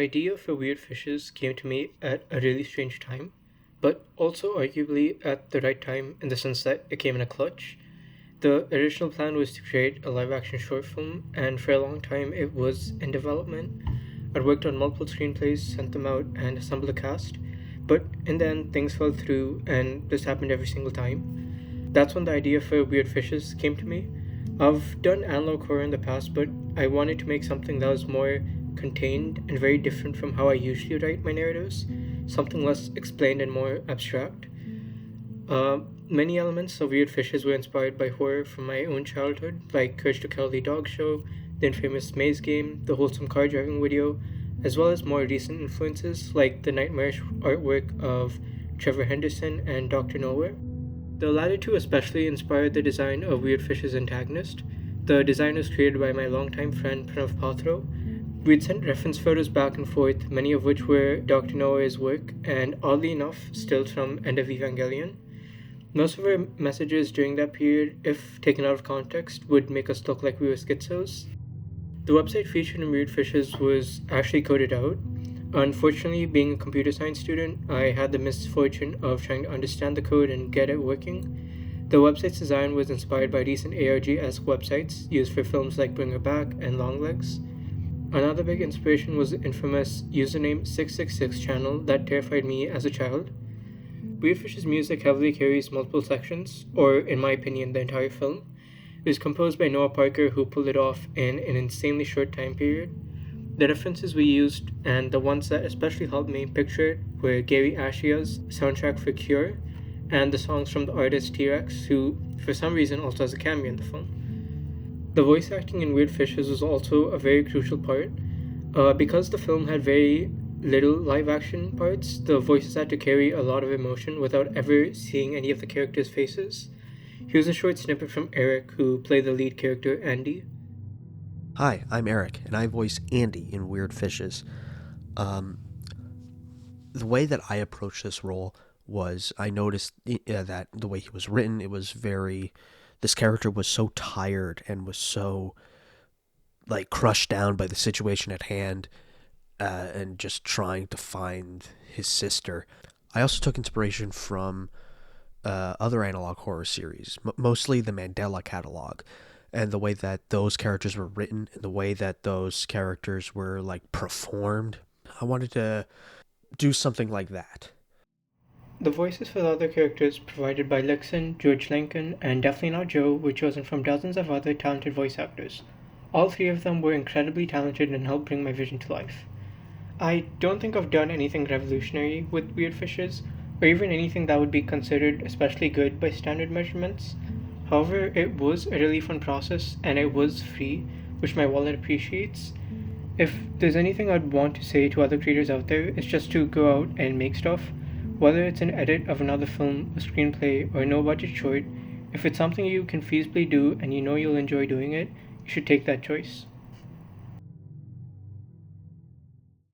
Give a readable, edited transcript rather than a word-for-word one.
idea for Weird Fishes came to me at a really strange time, but also arguably at the right time in the sense that it came in a clutch. The original plan was to create a live action short film, and for a long time it was in development. I'd worked on multiple screenplays, sent them out, and assembled a cast, but in the end things fell through, and this happened every single time. That's when the idea for Weird Fishes came to me. I've done analog horror in the past, but I wanted to make something that was more contained and very different from how I usually write my narratives, something less explained and more abstract. Many elements of Weird Fishes were inspired by horror from my own childhood, like Courage to Kill the Dog Show, the infamous Maze game, the wholesome car driving video, as well as more recent influences like the nightmarish artwork of Trevor Henderson and Dr. Nowhere. The latter two especially inspired the design of Weird Fish's antagonist. The design was created by my longtime friend Pranav Patro. We'd sent reference photos back and forth, many of which were Dr. Noah's work, and oddly enough, stills from End of Evangelion. Most of our messages during that period, if taken out of context, would make us look like we were schizos. The website featured in Weird Fishes was actually coded out. Unfortunately, being a computer science student, I had the misfortune of trying to understand the code and get it working. The website's design was inspired by recent ARG-esque websites used for films like Bring Her Back and Longlegs. Another big inspiration was the infamous username 666 channel that terrified me as a child. Weird Fish's music heavily carries multiple sections, or in my opinion, the entire film. It was composed by Noah Parker, who pulled it off in an insanely short time period. The references we used, and the ones that especially helped me picture it, were Gary Ashia's soundtrack for Cure, and the songs from the artist T-Rex, who, for some reason, also has a cameo in the film. The voice acting in Weird Fishes was also a very crucial part. Because the film had very little live action parts, the voices had to carry a lot of emotion without ever seeing any of the characters' faces. Here's a short snippet from Eric, who played the lead character, Andy. Hi, I'm Eric, and I voice Andy in Weird Fishes. The way that I approached this role was I noticed that the way he was written, it was very... This character was so tired and was so, crushed down by the situation at hand and just trying to find his sister. I also took inspiration from other analog horror series, mostly the Mandela catalog, and the way that those characters were written and the way that those characters were performed. I wanted to do something like that. The voices for the other characters provided by Lixon, George Lincoln, and Definitely Not Joe were chosen from dozens of other talented voice actors. All three of them were incredibly talented and helped bring my vision to life. I don't think I've done anything revolutionary with Weird Fishes, or even anything that would be considered especially good by standard measurements. However, it was a really fun process, and it was free, which my wallet appreciates. If there's anything I'd want to say to other creators out there, it's just to go out and make stuff. Whether it's an edit of another film, a screenplay, or a no-budget short, if it's something you can feasibly do and you know you'll enjoy doing it, you should take that choice.